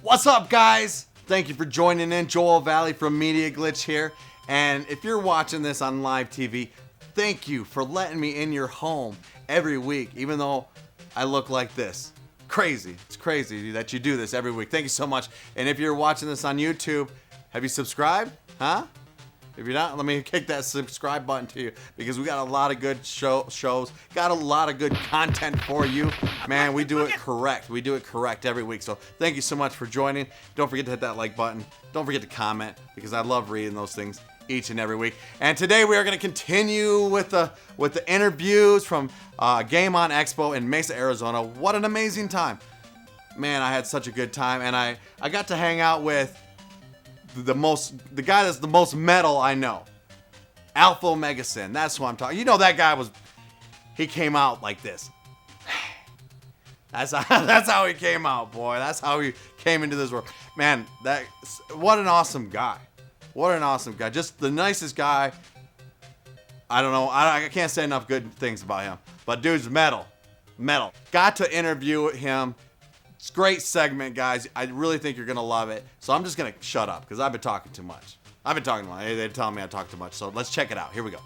What's up, guys? Thank you for joining in. Joel VALLIE from Media Glitch here. And if you're watching this on live TV, thank you for letting me in your home every week, even though I look like this. Crazy. It's crazy that you do this every week. Thank you so much. And if you're watching this on YouTube, have you subscribed? Huh? If you're not, let me kick that subscribe button to you, because we got a lot of good shows, got a lot of good content for you. Man, we do it correct. We do it correct every week. So thank you so much for joining. Don't forget to hit that like button. Don't forget to comment, because I love reading those things each and every week. And today we are going to continue with the interviews from Game On Expo in Mesa, Arizona. What an amazing time. Man, I had such a good time, and I got to hang out with the guy that's the most metal I know. Alphaomegasin. That's who I'm talking. You know, that guy he came out like this. That's how he came out, boy. That's how he came into this world. Man, what an awesome guy. What an awesome guy. Just the nicest guy. I don't know. I can't say enough good things about him. But dude's metal. Metal. Got to interview him. It's a great segment, guys. I really think you're going to love it. So I'm just going to shut up, because I've been talking too much. They're telling me I talk too much. So let's check it out. Here we go.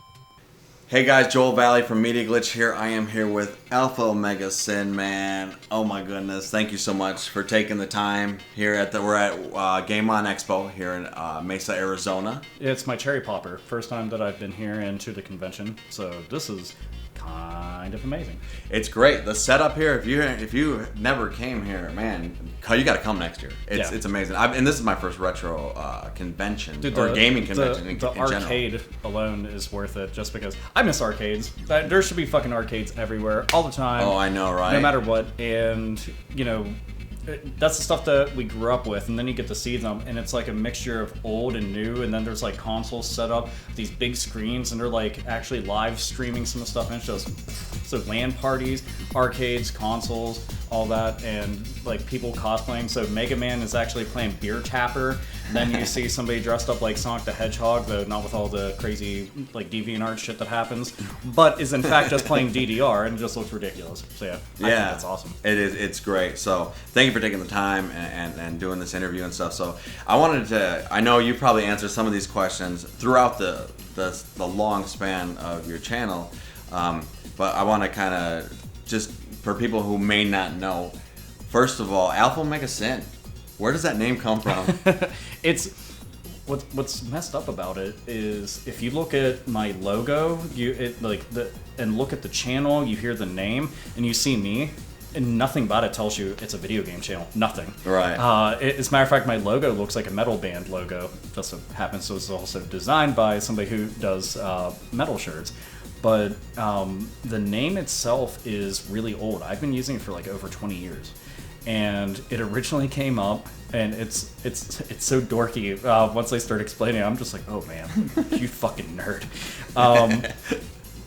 Hey guys, Joel VALLIE from Media Glitch here. I am here with Alphaomegasin, man. Oh my goodness. Thank you so much for taking the time here we're at Game On Expo here in Mesa, Arizona. It's my cherry popper. First time that I've been here and to the convention. So this is kind of amazing. It's great. The setup here, if you never came here, man, you got to come next year. It's amazing. And this is my first retro convention. Dude, or gaming convention in arcade general. Alone is worth it, just because I miss arcades. There should be fucking arcades everywhere all the time. Oh, I know, right? No matter what. And you know, that's the stuff that we grew up with, and then you get to see them, and it's like a mixture of old and new. And then there's like consoles set up, these big screens, and they're like actually live streaming some of the stuff, and it's just so LAN parties, arcades, consoles, all that, and like people cosplaying. So Mega Man is actually playing Beer Tapper. And then you see somebody dressed up like Sonic the Hedgehog, though not with all the crazy like DeviantArt shit that happens, but is in fact just playing DDR, and it just looks ridiculous. So I think that's awesome. It is. It's great. So thank you for taking the time and doing this interview and stuff. So I know you probably answered some of these questions throughout the long span of your channel, but I want to kind of, just for people who may not know, first of all, Alphaomegasin. Where does that name come from? It's what's messed up about it is if you look at my logo, and look at the channel, you hear the name, and you see me, and nothing about it tells you it's a video game channel. Nothing. Right. As a matter of fact, my logo looks like a metal band logo. Just so happens to it's also designed by somebody who does metal shirts. But the name itself is really old. I've been using it for like over 20 years. And it originally came up, and it's so dorky. Once I start explaining it, I'm just like, oh man, you fucking nerd.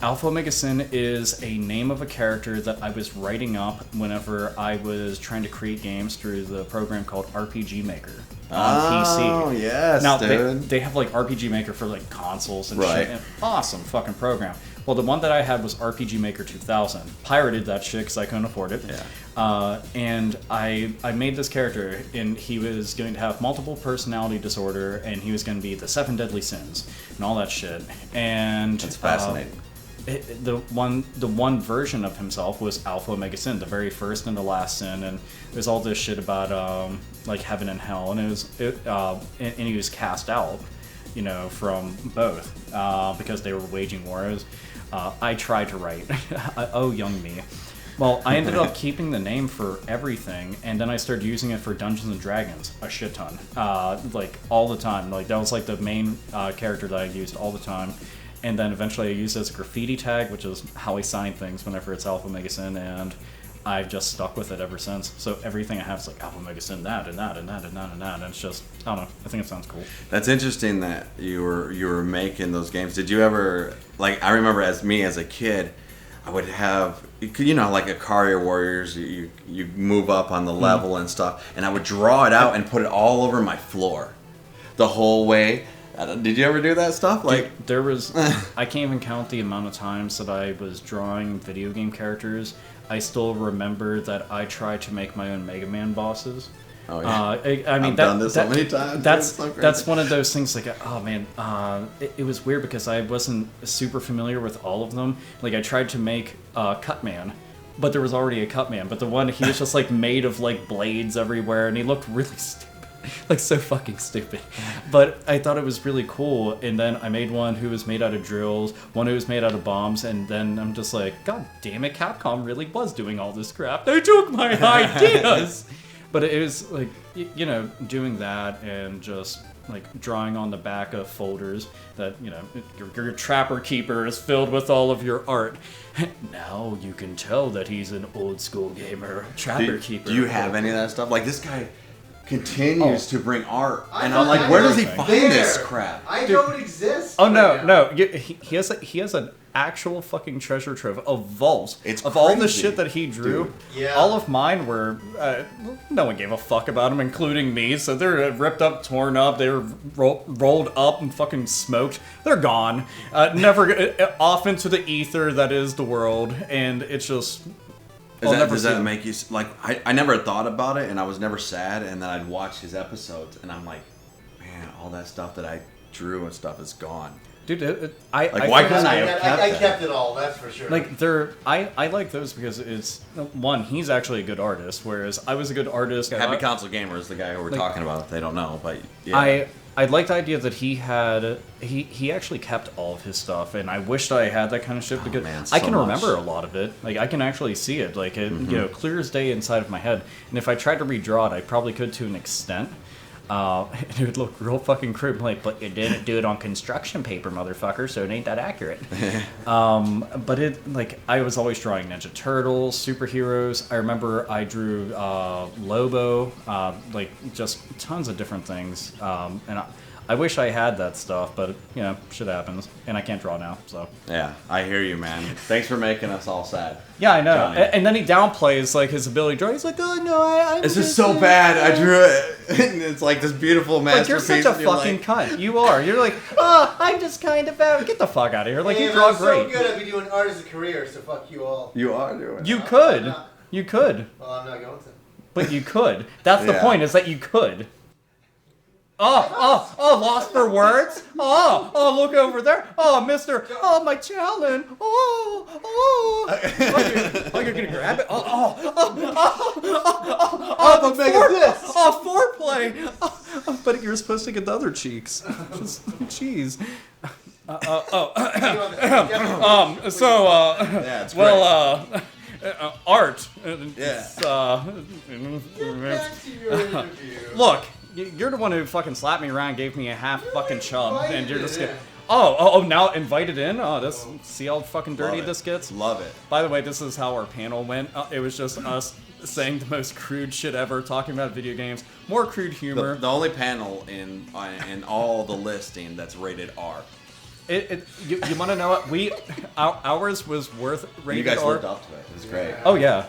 Alphaomegasin is a name of a character that I was writing up whenever I was trying to create games through the program called RPG Maker on PC. Oh, yes, now, dude. They have like RPG Maker for like consoles and right. shit. And awesome fucking program. Well, the one that I had was RPG Maker 2000. Pirated that shit because I couldn't afford it. Yeah. And I made this character, and he was going to have multiple personality disorder, and he was going to be the 7 deadly sins and all that shit. And that's fascinating. The one version of himself was Alphaomegasin, the very first and the last sin, and it was all this shit about like heaven and hell, and and he was cast out, you know, from both because they were waging wars. I tried to write. Oh, young me. Well, I ended up keeping the name for everything, and then I started using it for Dungeons and Dragons a shit ton, like all the time. Like that was like the main character that I used all the time. And then eventually I used it as a graffiti tag, which is how I sign things whenever it's Alphaomegasin, and I've just stuck with it ever since. So everything I have is like Alphaomegasin, that and that and that and that and that, and it's just, I don't know, I think it sounds cool. That's interesting that you were making those games. Did you ever, like, I remember as a kid, I would have, you know, like a Career Warriors, you move up on the level and stuff, and I would draw it out and put it all over my floor the whole way. Did you ever do that stuff? Like, dude, there was, I can't even count the amount of times that I was drawing video game characters. I still remember that I tried to make my own Mega Man bosses. Oh, yeah. I mean, I've done this so many times. That's one of those things. Like, oh man, it was weird because I wasn't super familiar with all of them. Like, I tried to make Cutman, but there was already a Cutman. But the one he was just like made of like blades everywhere, and he looked really stupid. Like, so fucking stupid. But I thought it was really cool, and then I made one who was made out of drills, one who was made out of bombs, and then I'm just like, God damn it, Capcom really was doing all this crap. They took my ideas! But it was like, you know, doing that and just like drawing on the back of folders that, you know, your Trapper Keeper is filled with all of your art. Now you can tell that he's an old school gamer, Trapper Keeper. Do you have any of that stuff? Like, this guy continues to bring art, and I'm like, where does he find this crap? I don't exist. Oh no, he has an actual fucking treasure trove of vaults of all the shit that he drew. Dude. Yeah. All of mine were no one gave a fuck about them, including me. So they're ripped up, torn up. They were rolled up and fucking smoked. They're gone, never off into the ether that is the world, and it's just. Does that make you like? I never thought about it, and I was never sad. And then I'd watch his episodes, and I'm like, man, all that stuff that I drew and stuff is gone. Dude, why couldn't I have kept I kept it all. That's for sure. Like I like those because it's one. He's actually a good artist, whereas I was a good artist. Happy Console Gamer is the guy who we're talking about. They don't know, but yeah. I like the idea that he actually kept all of his stuff, and I wished I had that kind of shit because I can remember a lot of it. Like, I can actually see it, like, you know, clear as day inside of my head. And if I tried to redraw it, I probably could to an extent. It would look real fucking crude, like, but you didn't do it on construction paper, motherfucker, so it ain't that accurate. But it, like, I was always drawing Ninja Turtles, superheroes. I remember I drew Lobo, like, just tons of different things. And I wish I had that stuff, but, you know, shit happens. And I can't draw now, so. Yeah, I hear you, man. Thanks for making us all sad. Yeah, I know. And then he downplays, like, his ability to draw. He's like, oh, no, It's just so bad. I drew it. And it's like this beautiful masterpiece. Like, you're such a fucking cunt. You are. You're like, oh, I'm just kind of out. Get the fuck out of here. Like, you draw great. I'm so good. I'd be doing art as a career, so fuck you all. You are doing it. You could. You could. Well, I'm not going to. But you could. That's the point, is that you could. Oh, lost for words? Oh, look over there. Oh, mister. Oh, my talon. Oh, you're gonna grab it? But make it this. Foreplay. But you're supposed to get the other cheeks. Just, jeez. Yeah, it's great. Art. Yeah. Back to your interview. Look. You're the one who fucking slapped me around, gave me a half fucking chub, and you're just getting... Oh, now invited in? Oh, see how fucking dirty this gets? Love it. By the way, this is how our panel went. It was just us saying the most crude shit ever, talking about video games, more crude humor. The only panel in all the listing that's rated R. You want to know what? Ours was worth rated R. You guys lived up to it. It was great. Oh, yeah.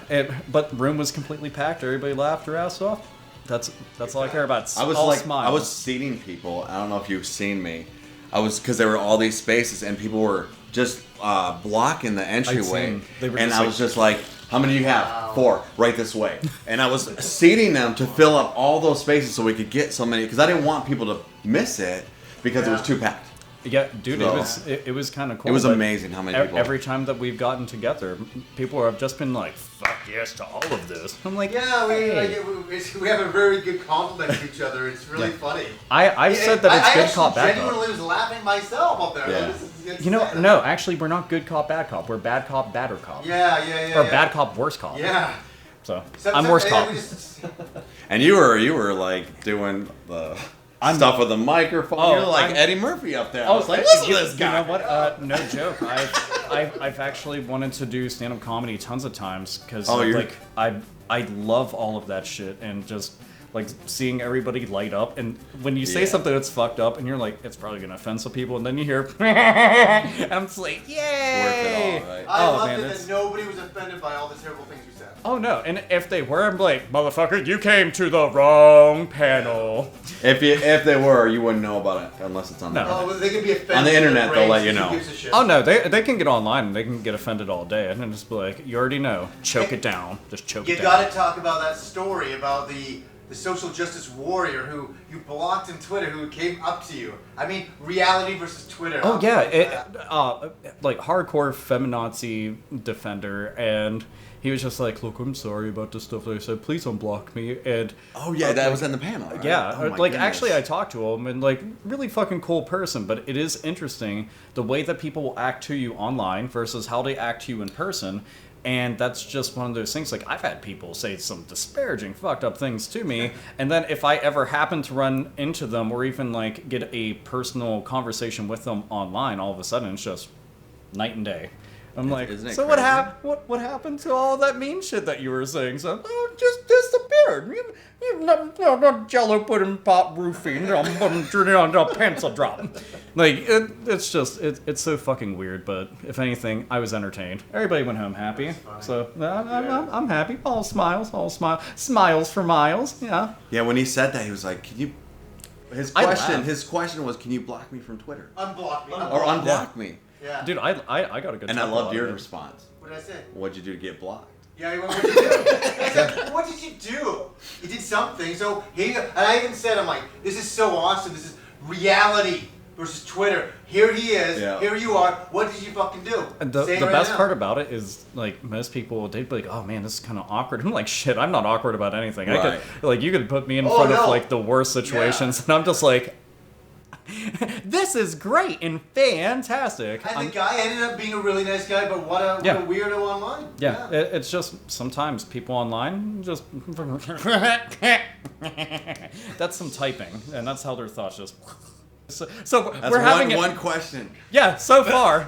But room was completely packed. Everybody laughed their ass off. That's all I care about. I was all like, smiles. I was seating people. I don't know if you've seen me. Because there were all these spaces and people were just blocking the entryway. I was just like, how many do you have? 4, right this way. And I was seating them to fill up all those spaces so we could get so many, because I didn't want people to miss it because it was too packed. Yeah, dude, it was kind of cool. It was amazing how many people. Every time that we've gotten together, people have just been like, "Fuck yes to all of this." I'm like, yeah, we have a very good compliment to each other. It's really funny. I said that it's good cop, bad cop. I genuinely was laughing myself up there. Yeah. Like, you know, no, actually, we're not good cop, bad cop. We're bad cop, badder cop. Yeah. Or bad cop, worse cop. Yeah. So I'm worse cop. And you were like doing the stuff with the microphone. You're like Eddie Murphy up there. I was like, listen to this guy. You know what? No joke. I've actually wanted to do stand-up comedy tons of times because I love all of that shit and just like seeing everybody light up. And when you say something that's fucked up and you're like, it's probably gonna offend some people, and then you hear, I'm just like, yay! Worth it all, right? I loved it that nobody was offended by all the terrible things you said. Oh no, and if they were, I'm like, motherfucker, you came to the wrong panel. If they were, you wouldn't know about it unless it's on the internet. Oh, well, they can be offended. On the internet, they'll let you know. Oh no, they can get online and they can get offended all day and then just be like, you already know, choke it down, just choke it down. You gotta talk about that story about the the social justice warrior who you blocked on Twitter, who came up to you. I mean, reality versus Twitter. Oh yeah, like hardcore feminazi defender, and he was just like, "Look, I'm sorry about the stuff that I said. Please unblock me." And oh yeah, that was in the panel. Right? Yeah, oh, like actually, I talked to him, and like really fucking cool person. But it is interesting the way that people will act to you online versus how they act to you in person. And that's just one of those things. Like, I've had people say some disparaging, fucked up things to me, and then if I ever happen to run into them or even like get a personal conversation with them online, all of a sudden it's just night and day. I'm like, so what happened to all that mean shit that you were saying? So, oh, just disappeared. You Jello pudding pop roofing, pencil drop. Like, it's just, it's so fucking weird, but if anything, I was entertained. Everybody went home happy, so I'm happy. All smiles for miles, yeah. Yeah, when he said that, he was like, can you... His question was, can you block me from Twitter? Unblock me. Or unblock me. Yeah. Dude, I got a good. And I loved your response. What did I say? What'd you do to get blocked? Yeah, what did you do? I said, what did you do? You did something. So and I even said, I'm like, this is so awesome. This is reality versus Twitter. Here he is. Yeah. Here you are. What did you fucking do? And the best part about it is, like, most people, they'd be like, oh man, this is kind of awkward. I'm like, shit, I'm not awkward about anything. Right. You could put me in front of like the worst situations, and I'm just like, this is great and fantastic. And the guy ended up being a really nice guy, but what a weirdo online. Yeah, it's just sometimes people online just that's some typing, and that's how their thoughts just. So that's we're having one question. Yeah, so far.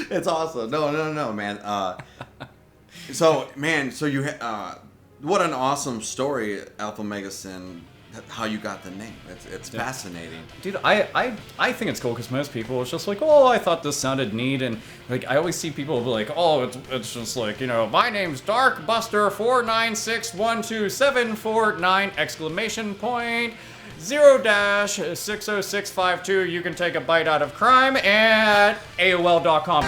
It's awesome. No, man. So you what an awesome story, Alphaomegasin. How you got the name. It's fascinating. Dude, I think it's cool because most people, it's just like, oh, I thought this sounded neat, and like I always see people be like, oh, it's just like, my name's Darkbuster49612749 exclamation point 0-60652. You can take a bite out of crime at AOL.com.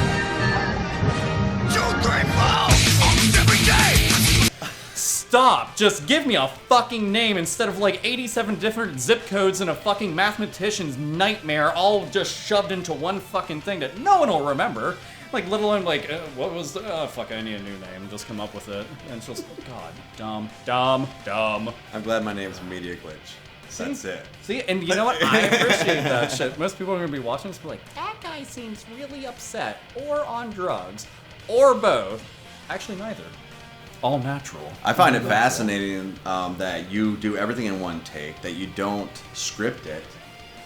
Stop! Just give me a fucking name instead of like 87 different zip codes and a fucking mathematician's nightmare all just shoved into one fucking thing that no one will remember. Like, let alone like, what was fuck, I need a new name. Just come up with it. And it's just, God, dumb. I'm glad my name's Media Glitch. That's it. See, and you know what? I appreciate that shit. Most people are going to be watching this and be like, that guy seems really upset, or on drugs, or both. Actually, neither. All natural. I find it fascinating that you do everything in one take, that you don't script it.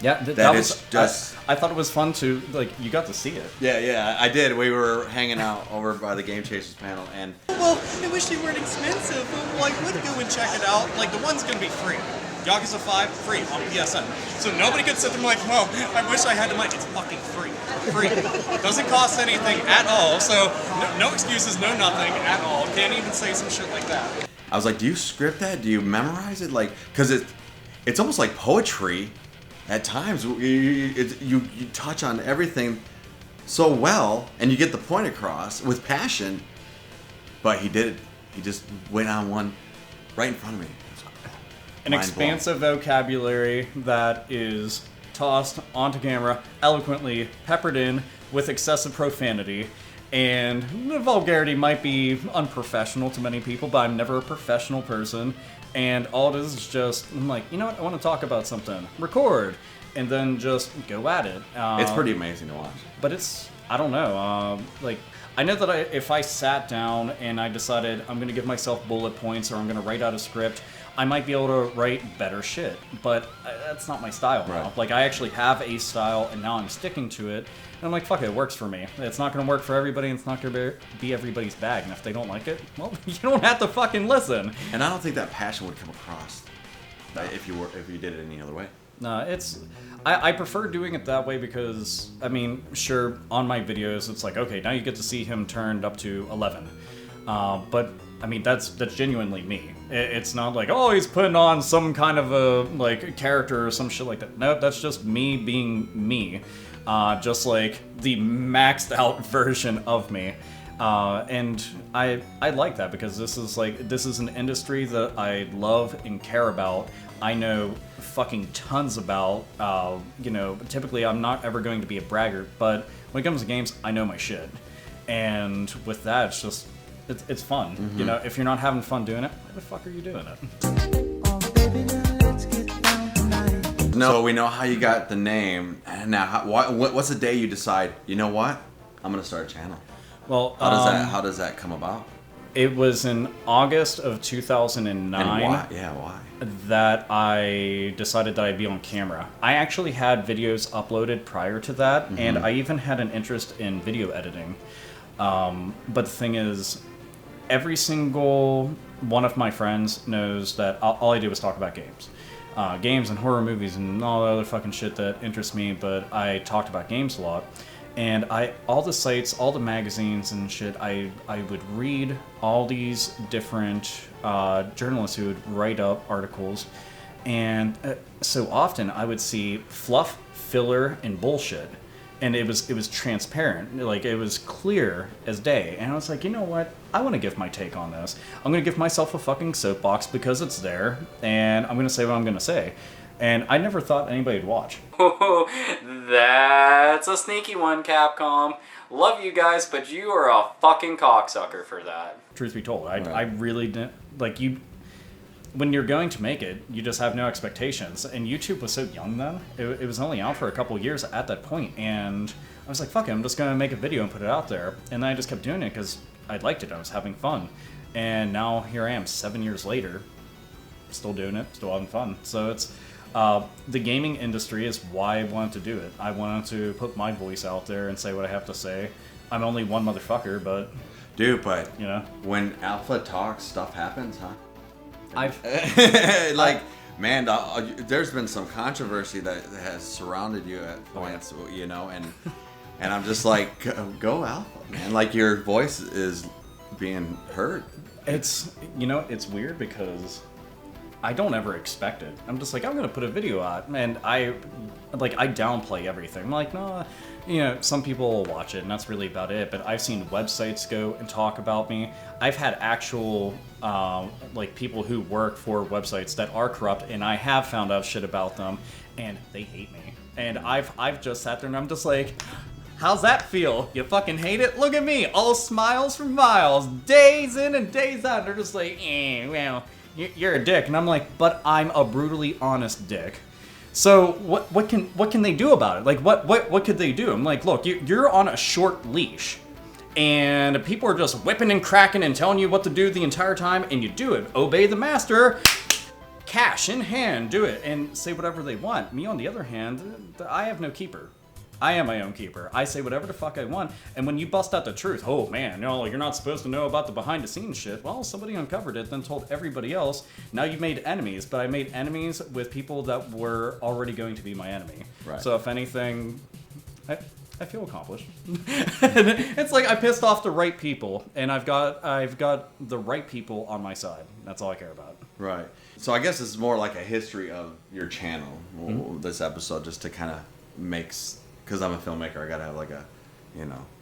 Yeah, that was just. I thought it was fun to, like, you got to see it. Yeah, I did. We were hanging out over by the Game Chasers panel, and well, I wish they weren't expensive. Well, I would go and check it out. Like, the one's gonna be free. Yakuza 5 free on PSN. So nobody could sit there and be like, well, I wish I had the money. It's fucking free. Free. Doesn't cost anything at all. So no excuses, no nothing at all. Can't even say some shit like that. I was like, do you script that? Do you memorize it? Like, because it's almost like poetry at times. You touch on everything so well, and you get the point across with passion. But he did it. He just went on one right in front of me. An expansive vocabulary that is tossed onto camera, eloquently peppered in with excessive profanity. And the vulgarity might be unprofessional to many people, but I'm never a professional person. And all it is just, I'm like, you know what, I want to talk about something. Record. And then just go at it. It's pretty amazing to watch. But it's, I don't know, I know that if I sat down and I decided I'm going to give myself bullet points or I'm going to write out a script, I might be able to write better shit, but that's not my style now. Like, I actually have a style, and now I'm sticking to it, and I'm like, fuck it works for me. It's not going to work for everybody, and it's not going to be everybody's bag, and if they don't like it, well, you don't have to fucking listen. And I don't think that passion would come across if you did it any other way. No, I prefer doing it that way because, I mean, sure, on my videos, it's like, okay, now you get to see him turned up to 11. But, I mean, that's genuinely me. It's not like, oh, he's putting on some kind of a, like, character or some shit like that. No, that's just me being me. Just like the maxed out version of me. And I like that because this is an industry that I love and care about. I know fucking tons about. Typically I'm not ever going to be a braggart, but when it comes to games, I know my shit. And with that, it's just it's fun. Mm-hmm. If you're not having fun doing it, why the fuck are you doing it? No, so we know how you got the name. Now, what's the day you decide? You know what? I'm gonna start a channel. Well, how does that come about? It was in August of 2009. And why? Yeah, why? That I decided that I'd be on camera. I actually had videos uploaded prior to that, and I even had an interest in video editing. But the thing is, every single one of my friends knows that all I did was talk about games. Games and horror movies and all the other fucking shit that interests me, but I talked about games a lot. And all the sites, all the magazines and shit, I would read all these different journalists who would write up articles. And so often I would see fluff, filler, and bullshit. And it was transparent, like it was clear as day. And I was like, you know what? I want to give my take on this. I'm going to give myself a fucking soapbox because it's there, and I'm going to say what I'm going to say. And I never thought anybody'd watch. Oh, that's a sneaky one, Capcom. Love you guys, but you are a fucking cocksucker for that. Truth be told, I really didn't, like, you... When you're going to make it, you just have no expectations. And YouTube was so young then. It was only out for a couple of years at that point. And I was like, fuck it, I'm just going to make a video and put it out there. And then I just kept doing it because I liked it. I was having fun. And now here I am 7 years later, still doing it, still having fun. So it's... the gaming industry is why I wanted to do it. I wanted to put my voice out there and say what I have to say. I'm only one motherfucker, but... Dude, but... When Alpha talks, stuff happens, huh? Man, there's been some controversy that has surrounded you at points, and I'm just like, go Alpha, man. Like, your voice is being heard. It's weird because I don't ever expect it. I'm just like, I'm gonna put a video out, and I downplay everything. I'm like, no, some people will watch it, and that's really about it. But I've seen websites go and talk about me. I've had actual people who work for websites that are corrupt, and I have found out shit about them, and they hate me. And I've just sat there and I'm just like, how's that feel? You fucking hate it? Look at me, all smiles for miles, days in and days out. They're just like, well, you're a dick. And I'm like, but I'm a brutally honest dick. So what can they do about it? Like, what could they do? I'm like, look, you're on a short leash, and people are just whipping and cracking and telling you what to do the entire time, and you do it. Obey the master, cash in hand, do it, and say whatever they want. Me, on the other hand, I have no keeper. I am my own keeper. I say whatever the fuck I want, and when you bust out the truth, oh man, you're not supposed to know about the behind the scenes shit. Well, somebody uncovered it, then told everybody else. Now you've made enemies, but I made enemies with people that were already going to be my enemy. Right. So if anything, I feel accomplished. It's like I pissed off the right people, and I've got the right people on my side. That's all I care about. Right. So I guess it's more like a history of your channel. This episode, just to kind of makes. Because I'm a filmmaker, I gotta have like a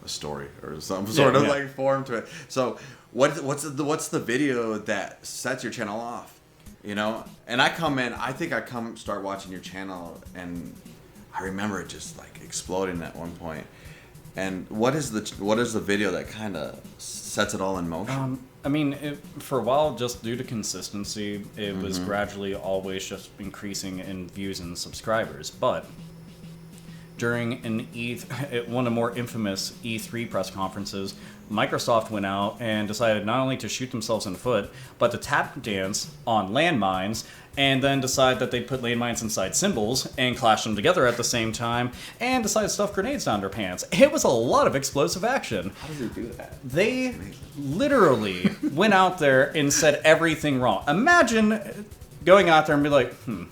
story or some sort of like form to it. So what's the video that sets your channel off? And I think I start watching your channel, and I remember it just like exploding at one point. And what is the video that kind of sets it all in motion? For a while, just due to consistency, it was gradually always just increasing in views and subscribers, but. During one of the more infamous E3 press conferences, Microsoft went out and decided not only to shoot themselves in the foot, but to tap dance on landmines, and then decide that they'd put landmines inside symbols and clash them together at the same time, and decide to stuff grenades down their pants. It was a lot of explosive action. How did they do that? They literally went out there and said everything wrong. Imagine going out there and be like, you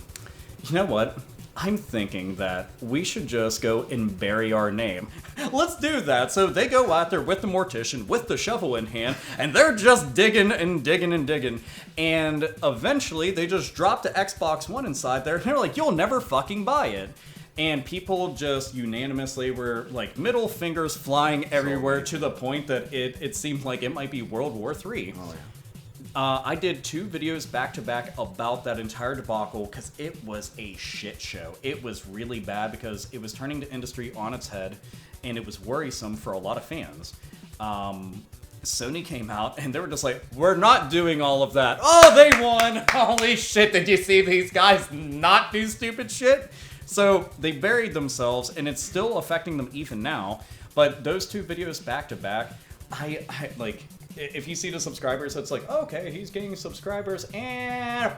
know what? I'm thinking that we should just go and bury our name. Let's do that. So they go out there with the mortician, with the shovel in hand, and they're just digging and digging and digging. And eventually they just drop the Xbox One inside there, and they're like, you'll never fucking buy it. And people just unanimously were like middle fingers flying everywhere to the point that it seemed like it might be World War III. Oh, yeah. I did 2 videos back to back about that entire debacle because it was a shit show. It was really bad because it was turning the industry on its head, and it was worrisome for a lot of fans. Sony came out and they were just like, we're not doing all of that. Oh, they won! Holy shit, did you see these guys not do stupid shit? So they buried themselves, and it's still affecting them even now. But those 2 videos back to back, I like... If you see the subscribers, it's like, okay, he's getting subscribers, and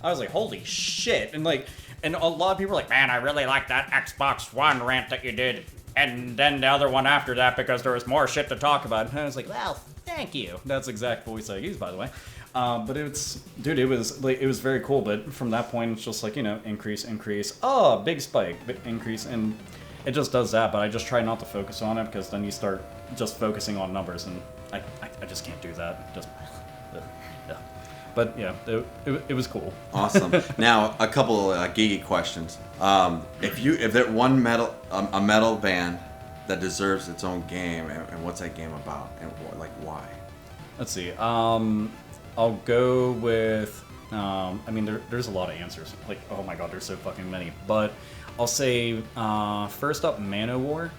I was like, holy shit. And a lot of people were like, man, I really like that Xbox One rant that you did, and then the other one after that because there was more shit to talk about. And I was like, well, thank you. That's the exact voice I use, by the way. But it was very cool. But from that point, it's just like, increase, oh, big spike, big increase, and it just does that. But I just try not to focus on it because then you start just focusing on numbers, and I just can't do that. Just, yeah. But yeah, it was cool. Awesome. Now a couple geeky questions. If there's one a metal band that deserves its own game, and what's that game about, and why? Let's see. I'll go with. There's a lot of answers. Like, oh my god, there's so fucking many. But I'll say first up, Manowar.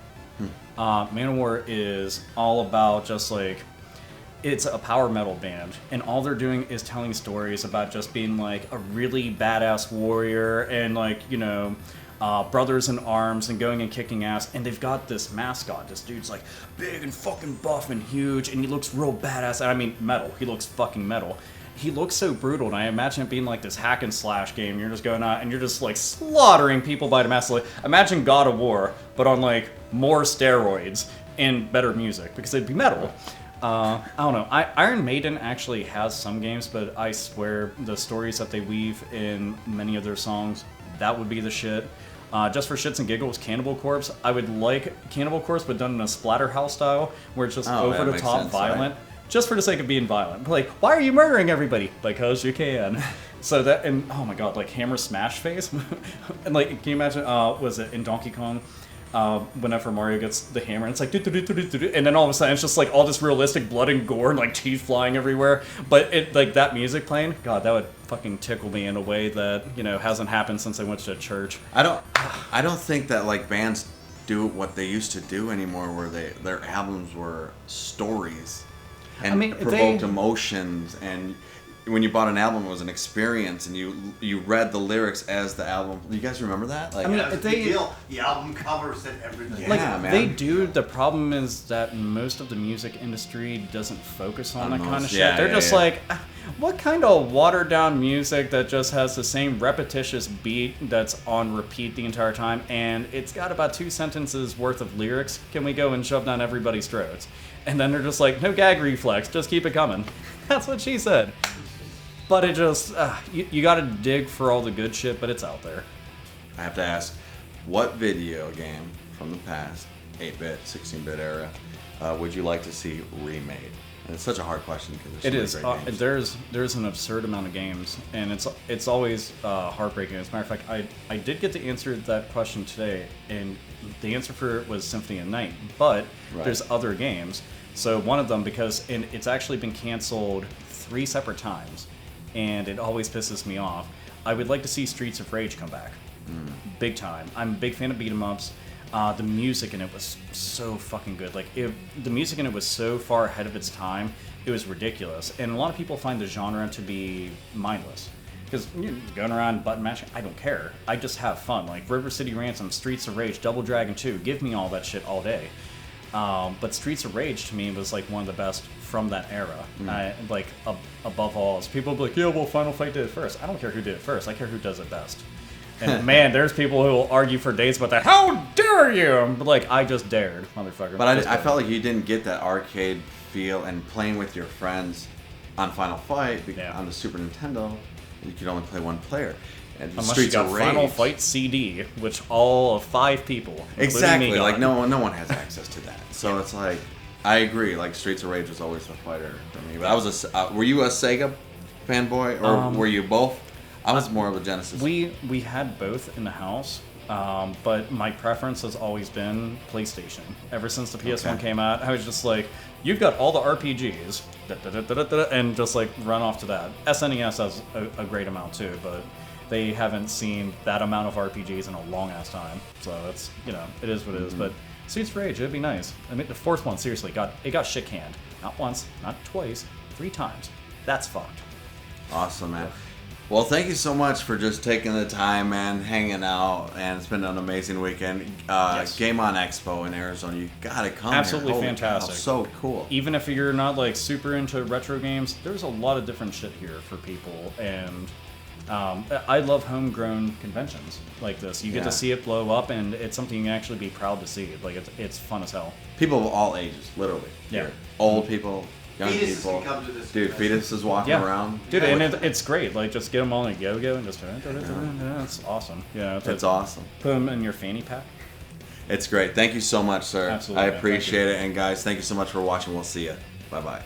Manowar is all about just like, it's a power metal band, and all they're doing is telling stories about just being like a really badass warrior and like, brothers in arms and going and kicking ass. And they've got this mascot. This dude's like big and fucking buff and huge, and he looks real badass. I mean, metal. He looks fucking metal. He looks so brutal, and I imagine it being like this hack and slash game. You're just going out and you're just like slaughtering people by the mass. Like, imagine God of War, but on like more steroids and better music because it'd be metal. I don't know. Iron Maiden actually has some games, but I swear the stories that they weave in many of their songs, that would be the shit. Just for shits and giggles, Cannibal Corpse. I would like Cannibal Corpse, but done in a Splatterhouse style, where it's just over the top violent. Right? Just for the sake of being violent. Like, why are you murdering everybody? Because you can. So that, and oh my god, like Hammer Smash Face. And like, can you imagine, was it in Donkey Kong? Whenever Mario gets the hammer, and it's like, and then all of a sudden it's just like all this realistic blood and gore and like teeth flying everywhere. But it, like, that music playing, god, that would fucking tickle me in a way that, hasn't happened since I went to church. I don't think that like bands do what they used to do anymore, where their albums were stories and provoked emotions, and when you bought an album, it was an experience, and you read the lyrics as the album. Do you guys remember that? Like, the album cover said everything. Yeah, man. They do. The problem is that most of the music industry doesn't focus on that kind of shit. They're just like, what kind of watered down music that just has the same repetitious beat that's on repeat the entire time, and it's got about 2 sentences worth of lyrics? Can we go and shove down everybody's throats? And then they're just like, no gag reflex, just keep it coming. That's what she said. But it just, you gotta dig for all the good shit, but it's out there. I have to ask, what video game from the past, 8-bit, 16-bit era, would you like to see remade? And it's such a hard question because there's so many great games. There's an absurd amount of games, and it's always heartbreaking. As a matter of fact, I did get to answer that question today, and the answer for it was Symphony of Night. But there's other games. So one of them, because it's actually been canceled 3 separate times, and it always pisses me off. I would like to see Streets of Rage come back, big time. I'm a big fan of beat 'em ups. The music in it was so fucking good. Like, the music in it was so far ahead of its time, it was ridiculous. And a lot of people find the genre to be mindless. Because you're going around button mashing, I don't care. I just have fun. Like, River City Ransom, Streets of Rage, Double Dragon 2, give me all that shit all day. But Streets of Rage, to me, was like one of the best from that era. Above all, people be like, yeah, well, Final Fight did it first. I don't care who did it first. I care who does it best. And man, there's people who will argue for days about that. How dare you? I'm like, I just dared, motherfucker. But I felt like you didn't get that arcade feel, and playing with your friends on Final Fight on the Super Nintendo, you could only play one player. And unless Streets you got of Rage, Final Fight CD, which all of 5 people, exactly, me, like no one has access to that. So it's like, I agree. Like, Streets of Rage was always the fighter for me. But I was were you a Sega fanboy, or were you both? I was more of a Genesis. We had both in the house, But my preference has always been PlayStation. Ever since the PS1 Okay. came out, I was just like, you've got all the RPGs, and just like run off to that. SNES has a great amount too, but they haven't seen that amount of RPGs in a long ass time. So it's, it is what it is. But Streets of Rage, it'd be nice. I mean, the fourth one, seriously, got shit canned. Not once, not twice, 3 times. That's fucked. Awesome, man. Well, thank you so much for just taking the time, man, hanging out, and it's been an amazing weekend. Yes. Game On Expo in Arizona, you gotta come. Absolutely here. Holy fantastic. cow, so cool. Even if you're not like super into retro games, there's a lot of different shit here for people, and I love homegrown conventions like this. You get Yeah. to see it blow up, and it's something you can actually be proud to see. Like it's fun as hell. People of all ages, literally. Yeah. Here. Old people, young Fetuses people. can come to this Dude, convention. Fetus is walking Yeah, around. dude, Yeah. and it's great. Like just get them all in a go-go and just it's awesome. Yeah, It's awesome. Put them in your fanny pack. It's great. Thank you so much, sir. Absolutely, I man. appreciate Thank you. it. And guys, thank you so much for watching. We'll see you. Bye-bye.